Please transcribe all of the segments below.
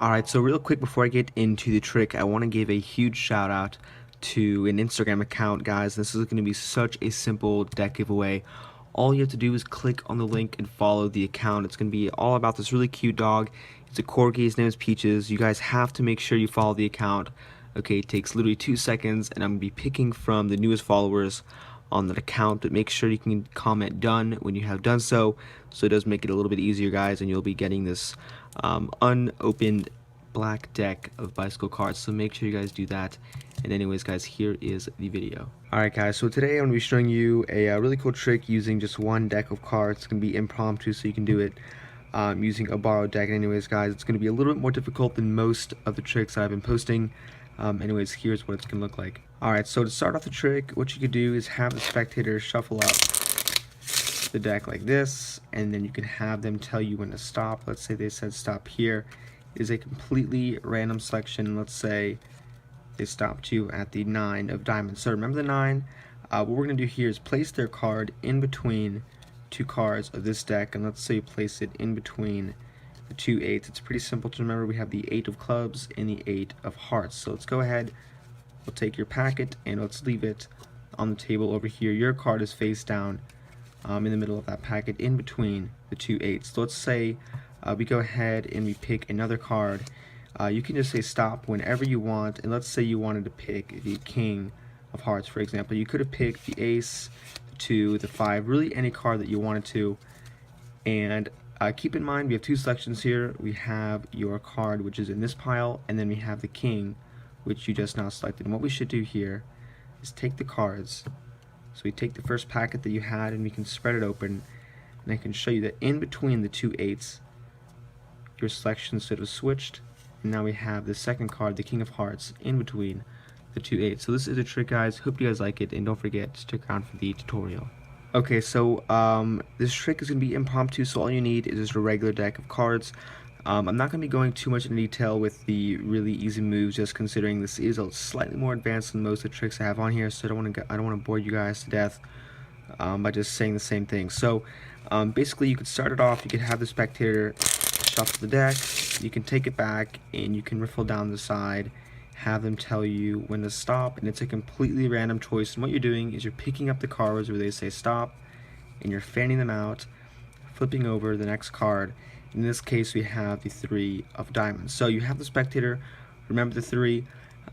Alright, so real quick before I get into the trick, I want to give a huge shout out to an Instagram account, guys. This is going to be such a simple deck giveaway. All you have to do is click on the link and follow the account. It's going to be all about this really cute dog. It's a corgi, his name is Peaches. You guys have to make sure you follow the account. Okay, it takes literally 2 seconds, and I'm going to be picking from the newest followers on that account. But make sure you can comment done when you have done so it does make it a little bit easier, guys, and you'll be getting this unopened black deck of bicycle cards, so make sure you guys do that. And anyways, guys, here is the video. Alright guys, so today I'm going to be showing you a really cool trick using just one deck of cards. It's going to be impromptu, so you can do it using a borrowed deck. And anyways, guys, it's going to be a little bit more difficult than most of the tricks that I've been posting. Anyways, here's what it's going to look like. Alright, so to start off the trick, what you could do is have the spectator shuffle up the deck like this, and then you can have them tell you when to stop. Let's say they said stop here. It is a completely random selection. Let's say they stopped you at the 9 of diamonds. So remember the 9. What we're going to do here is place their card in between two cards of this deck, and let's say you place it in between the 2 8s. It's pretty simple to remember. We have the 8 of clubs and the 8 of hearts. So let's go ahead, we'll take your packet and let's leave it on the table over here. Your card is face down in the middle of that packet in between the 2 8s. So let's say we go ahead and we pick another card. You can just say stop whenever you want, and let's say you wanted to pick the King of Hearts, for example. You could have picked the Ace, the 2, the 5, really any card that you wanted to. And keep in mind, we have two selections here. We have your card, which is in this pile, and then we have the King, which you just now selected. And what we should do here is take the cards. So we take the first packet that you had and we can spread it open, and I can show you that in between the 2 8s your selection should have switched, and now we have the second card, the King of Hearts, in between the 2 8s. So this is a trick, guys. Hope you guys like it, and don't forget to stick around for the tutorial. Okay, so this trick is going to be impromptu, so all you need is just a regular deck of cards. I'm not going to be going too much into detail with the really easy moves, just considering this is a slightly more advanced than most of the tricks I have on here, so I don't want to bore you guys to death by just saying the same thing. So basically, you could start it off. You could have the spectator shuffle the deck. You can take it back and you can riffle down the side, have them tell you when to stop, and it's a completely random choice. And what you're doing is you're picking up the cards where they say stop, and you're fanning them out, flipping over the next card. In this case, we have the 3 of diamonds. So you have the spectator, remember the 3.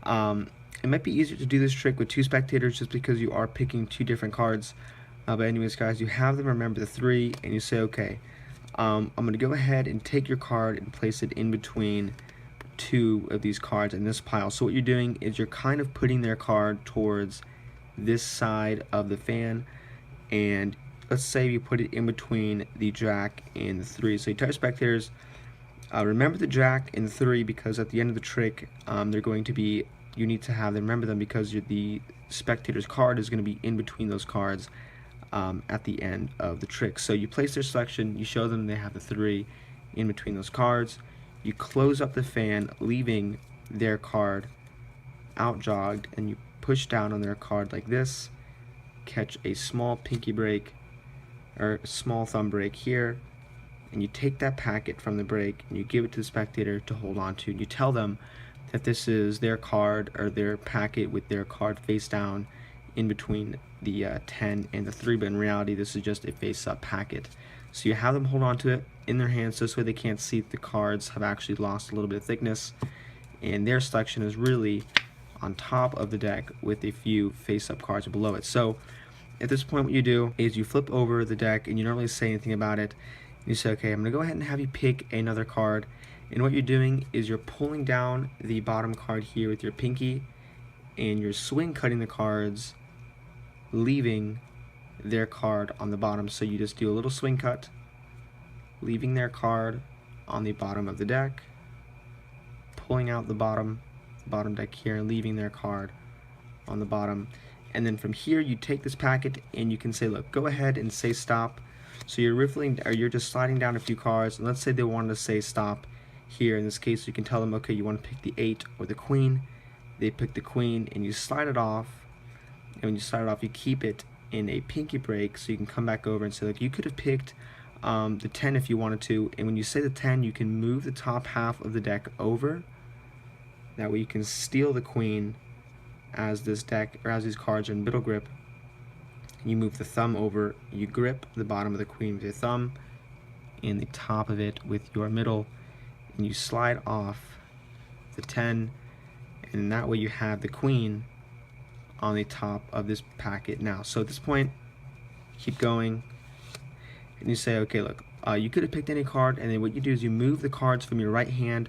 It might be easier to do this trick with 2 spectators just because you are picking 2 different cards. But anyways, guys, you have them remember the 3, and you say, okay, I'm going to go ahead and take your card and place it in between 2 of these cards in this pile. So what you're doing is you're kind of putting their card towards this side of the fan, and let's say you put it in between the Jack and the 3. So you tell your spectators, remember the Jack and the 3, because at the end of the trick, they're going to be, you need to have them remember them because the spectator's card is going to be in between those cards at the end of the trick. So you place their selection, you show them they have the 3 in between those cards, you close up the fan, leaving their card out jogged, and you push down on their card like this, catch a small pinky break, or a small thumb break here, and you take that packet from the break and you give it to the spectator to hold on to. You tell them that this is their card, or their packet with their card face down in between the 10 and the 3, but in reality this is just a face up packet. So you have them hold on to it in their hands, so this way they can't see that the cards have actually lost a little bit of thickness, and their selection is really on top of the deck with a few face up cards below it. So at this point, what you do is you flip over the deck and you don't really say anything about it. You say, okay, I'm going to go ahead and have you pick another card, and what you're doing is you're pulling down the bottom card here with your pinky, and you're swing cutting the cards, leaving their card on the bottom. So you just do a little swing cut, leaving their card on the bottom of the deck, pulling out the bottom deck here and leaving their card on the bottom. And then from here you take this packet and you can say, look, go ahead and say stop. So you're riffling, or you're just sliding down a few cards, and let's say they wanted to say stop here. In this case, you can tell them, okay, you want to pick the 8 or the queen. They pick the queen, and you slide it off, and when you slide it off, you keep it in a pinky break, so you can come back over and say, look, you could have picked the 10 if you wanted to, and when you say the 10, you can move the top half of the deck over. That way you can steal the queen as this deck, or as these cards are in middle grip. You move the thumb over, you grip the bottom of the queen with your thumb and the top of it with your middle, and you slide off the 10, and that way you have the queen on the top of this packet now. So at this point, keep going, and you say, okay, look, you could have picked any card, and then what you do is you move the cards from your right hand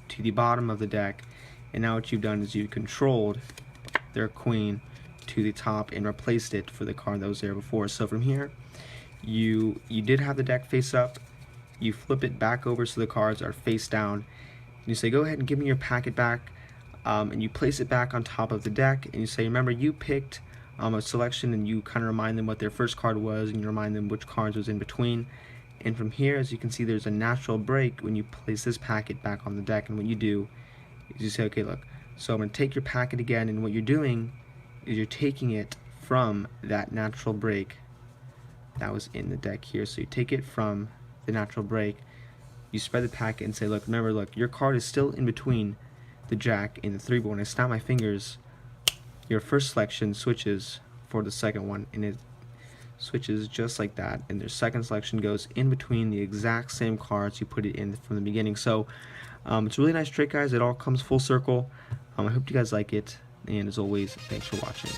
to the bottom of the deck, and now what you've done is you controlled their queen to the top and replaced it for the card that was there before. So from here, you did have the deck face up, you flip it back over so the cards are face down, and you say, go ahead and give me your packet back, and you place it back on top of the deck, and you say, remember, you picked a selection, and you kind of remind them what their first card was, and you remind them which cards was in between. And from here, as you can see, there's a natural break when you place this packet back on the deck, and what you do is you say, okay, look, so I'm going to take your packet again, and what you're doing is you're taking it from that natural break that was in the deck here. So you take it from the natural break, you spread the packet and say, look, remember, look, your card is still in between the jack and the 3, but when I snap my fingers, your first selection switches for the second one, and it switches just like that, and their second selection goes in between the exact same cards you put it in from the beginning. So it's a really nice trick, guys. It all comes full circle. I hope you guys like it, and as always, thanks for watching.